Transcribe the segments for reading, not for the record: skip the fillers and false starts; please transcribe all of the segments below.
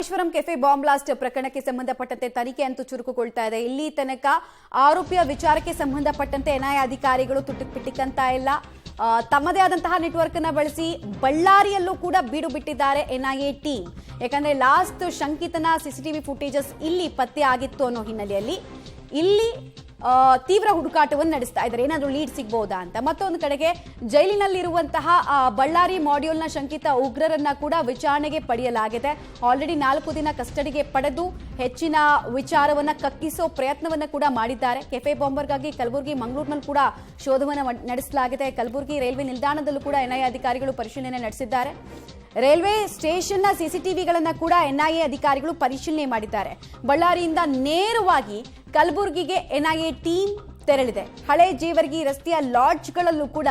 Rameswaram cafe bomb blast ಪ್ರಕರಣಕ್ಕೆ ಸಂಬಂಧಪಟ್ಟಂತೆ ತನಿಖೆ ಅಂತೂ ಚುರುಕುಗೊಳ್ತಾ ಇದೆ. ಇಲ್ಲಿ ತನಕ ಆರೋಪಿಯ ವಿಚಾರಕ್ಕೆ ಸಂಬಂಧಪಟ್ಟಂತೆ ಎನ್ಐಎ ಅಧಿಕಾರಿಗಳು ತುಟಿಕ್ಪಿಟಿಕ್ಕಂತ ಇಲ್ಲ. ತಮ್ಮದೇ ಆದಂತಹ ನೆಟ್ವರ್ಕ್ ಅನ್ನ ಬಳಸಿ ಬಳ್ಳಾರಿಯಲ್ಲೂ ಕೂಡ ಬೀಡು ಬಿಟ್ಟಿದ್ದಾರೆ ಎನ್ಐಎ ಟೀಮ್. ಯಾಕಂದ್ರೆ ಲಾಸ್ಟ್ ಶಂಕಿತನ ಸಿಸಿಟಿವಿ ಫುಟೇಜಸ್ ಇಲ್ಲಿ ಪತ್ತೆ ಆಗಿತ್ತು ಅನ್ನೋ ಹಿನ್ನೆಲೆಯಲ್ಲಿ ಇಲ್ಲಿ ತೀವ್ರ ಹುಡುಕಾಟವನ್ನು ನಡೆಸ್ತಾ ಇದ್ದಾರೆ. ಏನಾದರೂ ಲೀಡ್ ಸಿಗಬಹುದಾ ಅಂತ. ಮತ್ತೊಂದು ಕಡೆಗೆ ಜೈಲಿನಲ್ಲಿರುವಂತಹ ಬಳ್ಳಾರಿ ಮಾಡ್ಯೂಲ್ನ ಶಂಕಿತ ಉಗ್ರರನ್ನ ಕೂಡ ವಿಚಾರಣೆಗೆ ಪಡೆಯಲಾಗಿದೆ. ಆಲ್ರೆಡಿ 4 ದಿನ ಕಸ್ಟಡಿಗೆ ಪಡೆದು ಹೆಚ್ಚಿನ ವಿಚಾರವನ್ನ ಕಕ್ಕಿಸೋ ಪ್ರಯತ್ನವನ್ನ ಕೂಡ ಮಾಡಿದ್ದಾರೆ. ಕೆಫೆ ಬಾಂಬರ್ಗಾಗಿ ಕಲಬುರಗಿ, ಮಂಗಳೂರಿನಲ್ಲಿ ಕೂಡ ಶೋಧವನ್ನು ನಡೆಸಲಾಗಿದೆ. ಕಲಬುರಗಿ ರೈಲ್ವೆ ನಿಲ್ದಾಣದಲ್ಲೂ ಕೂಡ ಎನ್ಐಎ ಅಧಿಕಾರಿಗಳು ಪರಿಶೀಲನೆ ನಡೆಸಿದ್ದಾರೆ. ರೈಲ್ವೆ ಸ್ಟೇಷನ್ನ ಸಿಸಿಟಿವಿಗಳನ್ನ ಕೂಡ ಎನ್ಐಎ ಅಧಿಕಾರಿಗಳು ಪರಿಶೀಲನೆ ಮಾಡಿದ್ದಾರೆ. ಬಳ್ಳಾರಿಯಿಂದ ನೇರವಾಗಿ ಕಲಬುರಗಿಗೆ ಎನ್ಐಎ ಟೀಮ್ ತೆರಳಿದೆ. ಹಳೆ ಜೇವರ್ಗಿ ರಸ್ತೆಯ ಲಾಡ್ಜ್ಗಳಲ್ಲೂ ಕೂಡ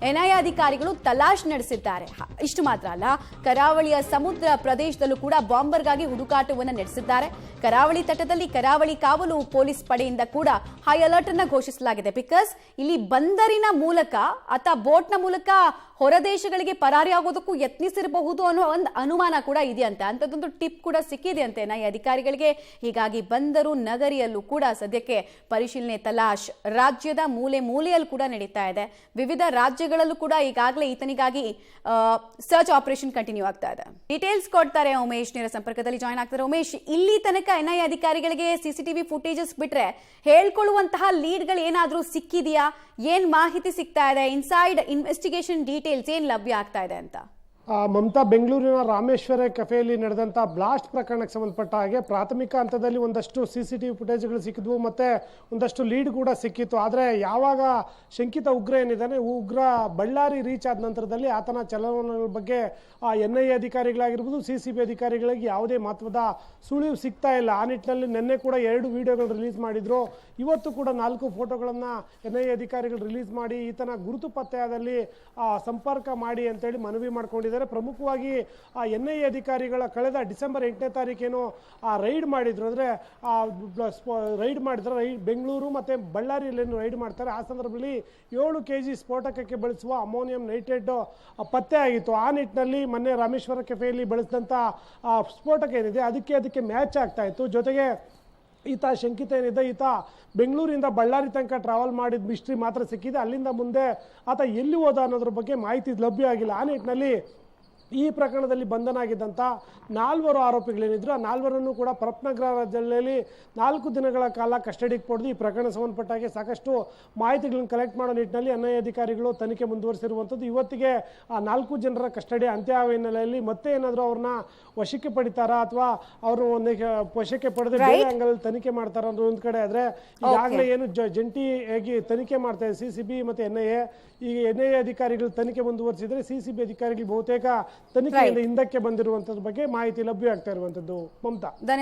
ಎನ್ಐಎ ಅಧಿಕಾರಿಗಳು ತಲಾಶ್ ನಡೆಸಿದ್ದಾರೆ. ಇಷ್ಟು ಮಾತ್ರ ಅಲ್ಲ, ಕರಾವಳಿಯ ಸಮುದ್ರ ಪ್ರದೇಶದಲ್ಲೂ ಕೂಡ ಬಾಂಬರ್ಗಾಗಿ ಹುಡುಕಾಟವನ್ನು ನಡೆಸಿದ್ದಾರೆ. ಕರಾವಳಿ ತಟದಲ್ಲಿ ಕರಾವಳಿ ಕಾವಲು ಪೊಲೀಸ್ ಪಡೆಯಿಂದ ಕೂಡ ಹೈ ಅಲರ್ಟ್ ಅನ್ನ ಘೋಷಿಸಲಾಗಿದೆ. ಬಿಕಾಸ್ ಇಲ್ಲಿ ಬಂದರಿನ ಮೂಲಕ ಅಥವಾ ಬೋಟ್ನ ಮೂಲಕ ಹೊರದೇಶಗಳಿಗೆ ಪರಾರಿಯಾಗೋದಕ್ಕೂ ಯತ್ನಿಸಿರಬಹುದು ಅನ್ನೋ ಒಂದು ಅನುಮಾನ ಕೂಡ ಇದೆಯಂತೆ. ಅಂಥದ್ದೊಂದು ಟಿಪ್ ಕೂಡ ಸಿಕ್ಕಿದೆ ಅಂತೆ ಎನ್ಐಎ ಅಧಿಕಾರಿಗಳಿಗೆ. ಹೀಗಾಗಿ ಬಂದರು ನಗರಿಯಲ್ಲೂ ಕೂಡ ಸದ್ಯಕ್ಕೆ ಪರಿಶೀಲನೆ ತಲಾಶ್ ರಾಜ್ಯದ ಮೂಲೆ ಮೂಲೆಯಲ್ಲೂ ಕೂಡ ನಡೀತಾ ಇದೆ. ವಿವಿಧ ರಾಜ್ಯಗಳಲ್ಲೂ ಕೂಡ ಈಗಾಗಲೇ ಈತನಿಗಾಗಿ ಸರ್ಚ್ ಆಪರೇಷನ್ ಕಂಟಿನ್ಯೂ ಆಗ್ತಾ ಇದೆ. ಡೀಟೇಲ್ಸ್ ಕೊಡ್ತಾರೆ ಉಮೇಶ್, ನೇರ ಸಂಪರ್ಕದಲ್ಲಿ ಜಾಯ್ನ್ ಆಗ್ತಾರೆ. ಉಮೇಶ್, ಇಲ್ಲಿ ತನಕ ಎನ್ಐಎ ಅಧಿಕಾರಿಗಳಿಗೆ ಸಿಸಿಟಿವಿ ಫುಟೇಜಸ್ ಬಿಟ್ರೆ ಹೇಳ್ಕೊಳ್ಳುವಂತಹ ಲೀಡ್ಗಳು ಏನಾದರೂ ಸಿಕ್ಕಿದೆಯಾ? ಏನ್ ಮಾಹಿತಿ ಸಿಗ್ತಾ ಇದೆ? ಇನ್ಸೈಡ್ ಇನ್ವೆಸ್ಟಿಗೇಷನ್ ಡೀಟೇಲ್ಸ್ ಏನ್ ಲಭ್ಯ ಆಗ್ತಾ ಇದೆ ಅಂತ? ಮಮತಾ, ಬೆಂಗಳೂರಿನ ರಾಮೇಶ್ವರ ಕೆಫೆಯಲ್ಲಿ ನಡೆದಂಥ ಬ್ಲಾಸ್ಟ್ ಪ್ರಕರಣಕ್ಕೆ ಸಂಬಂಧಪಟ್ಟ ಹಾಗೆ ಪ್ರಾಥಮಿಕ ಹಂತದಲ್ಲಿ ಒಂದಷ್ಟು ಸಿಸಿಟಿವಿ ಫುಟೇಜ್ಗಳು ಸಿಕ್ಕಿದ್ವು, ಮತ್ತೆ ಒಂದಷ್ಟು ಲೀಡ್ ಕೂಡ ಸಿಕ್ಕಿತ್ತು. ಆದರೆ ಯಾವಾಗ ಶಂಕಿತ ಉಗ್ರ ಏನಿದ್ದಾನೆ, ಉಗ್ರ ಬಳ್ಳಾರಿ ರೀಚ್ ಆದ ನಂತರದಲ್ಲಿ ಆತನ ಚಲನವಲನಗಳ ಬಗ್ಗೆ ಎನ್ಐಎ ಅಧಿಕಾರಿಗಳಾಗಿರ್ಬೋದು, ಸಿಸಿಬಿ ಅಧಿಕಾರಿಗಳಿಗೆ ಯಾವುದೇ ಮಹತ್ವದ ಸುಳಿವು ಸಿಗ್ತಾ ಇಲ್ಲ. ಆ ನಿಟ್ಟಿನಲ್ಲಿ ನಿನ್ನೆ ಕೂಡ 2 ವಿಡಿಯೋಗಳು ರಿಲೀಸ್ ಮಾಡಿದ್ರು. ಇವತ್ತು ಕೂಡ 4 ಫೋಟೋಗಳನ್ನು ಎನ್ಐಎ ಅಧಿಕಾರಿಗಳು ರಿಲೀಸ್ ಮಾಡಿ ಈತನ ಗುರುತು ಪತ್ತೆಯಾದಲ್ಲಿ ಸಂಪರ್ಕ ಮಾಡಿ ಅಂತೇಳಿ ಮನವಿ ಮಾಡ್ಕೊಂಡಿದ್ದಾರೆ. ಪ್ರಮುಖವಾಗಿ ಎನ್ಐಎ ಅಧಿಕಾರಿಗಳ ಕಳೆದ ಡಿಸೆಂಬರ್ 8ನೇ ತಾರೀಕೇನು ರೈಡ್ ಮಾಡಿದ್ರು. ಅಂದರೆ ರೈಡ್ ಮಾಡಿದ್ರೆ ಬೆಂಗಳೂರು ಮತ್ತು ಬಳ್ಳಾರಿಯಲ್ಲೇನು ರೈಡ್ ಮಾಡ್ತಾರೆ. ಆ ಸಂದರ್ಭದಲ್ಲಿ 7 kg ಸ್ಫೋಟಕಕ್ಕೆ ಬಳಸುವ ಅಮೋನಿಯಂ ನೈಟ್ರೇಟ್ ಪತ್ತೆ ಆಗಿತ್ತು. ಆ ನಿಟ್ಟಿನಲ್ಲಿ ಮೊನ್ನೆ ರಾಮೇಶ್ವರ ಕೆಫೆಯಲ್ಲಿ ಬಳಸಿದಂಥ ಸ್ಫೋಟಕ ಏನಿದೆ ಅದಕ್ಕೆ ಮ್ಯಾಚ್ ಆಗ್ತಾ ಇತ್ತು. ಜೊತೆಗೆ ಈತ ಶಂಕಿತ ಏನಿದೆ, ಈತ ಬೆಂಗಳೂರಿಂದ ಬಳ್ಳಾರಿ ತನಕ ಟ್ರಾವೆಲ್ ಮಾಡಿದ ಮಿಸ್ಟ್ರಿ ಮಾತ್ರ ಸಿಕ್ಕಿದೆ. ಅಲ್ಲಿಂದ ಮುಂದೆ ಆತ ಎಲ್ಲಿ ಹೋದ ಅನ್ನೋದ್ರ ಬಗ್ಗೆ ಮಾಹಿತಿ ಲಭ್ಯ ಆಗಿಲ್ಲ. ಆ ನಿಟ್ಟಿನಲ್ಲಿ ಈ ಪ್ರಕರಣದಲ್ಲಿ ಬಂಧನ ಆಗಿದ್ದಂಥ 4 ಆರೋಪಿಗಳೇನಿದ್ರು ಆ 4ರನ್ನು ಕೂಡ ಪರಪ್ನಗರ ಜಿಲ್ಲೆಯಲ್ಲಿ 4 ದಿನಗಳ ಕಾಲ ಕಸ್ಟಡಿಗೆ ಪಡೆದು ಈ ಪ್ರಕರಣ ಸಂಬಂಧಪಟ್ಟಾಗೆ ಸಾಕಷ್ಟು ಮಾಹಿತಿಗಳನ್ನು ಕಲೆಕ್ಟ್ ಮಾಡೋ ನಿಟ್ಟಿನಲ್ಲಿ ಎನ್ಐಎ ಅಧಿಕಾರಿಗಳು ತನಿಖೆ ಮುಂದುವರಿಸಿರುವಂಥದ್ದು. ಇವತ್ತಿಗೆ ಆ 4 ಜನರ ಕಸ್ಟಡಿ ಅಂತ್ಯ ಹಿನ್ನೆಲೆಯಲ್ಲಿ ಮತ್ತೆ ಏನಾದರೂ ಅವ್ರನ್ನ ವಶಕ್ಕೆ ಪಡಿತಾರಾ ಅಥವಾ ಅವರು ವಶಕ್ಕೆ ಪಡೆದು ಬೇರೆ ಅಂಗದಲ್ಲಿ ತನಿಖೆ ಮಾಡ್ತಾರ ಅನ್ನೋ ಒಂದು ಕಡೆ ಆದರೆ ಈಗಾಗಲೇ ಏನು ಜಂಟಿಯಾಗಿ ತನಿಖೆ ಮಾಡ್ತಾ ಇದೆ ಸಿಸಿಬಿ ಮತ್ತು ಎನ್ಐಎ. ಈಗ ಎನ್ಐಎ ಅಧಿಕಾರಿಗಳು ತನಿಖೆ ಮುಂದುವರಿಸಿದ್ರೆ ಸಿಸಿಬಿ ಅಧಿಕಾರಿಗಳು ಬಹುತೇಕ ತನಿಖೆಯಿಂದ ಹಿಂದಕ್ಕೆ ಬಂದಿರುವಂತದ್ರ ಬಗ್ಗೆ ಮಾಹಿತಿ ಲಭ್ಯ ಆಗ್ತಾ ಇರುವಂತದ್ದು. ಮಮತಾ.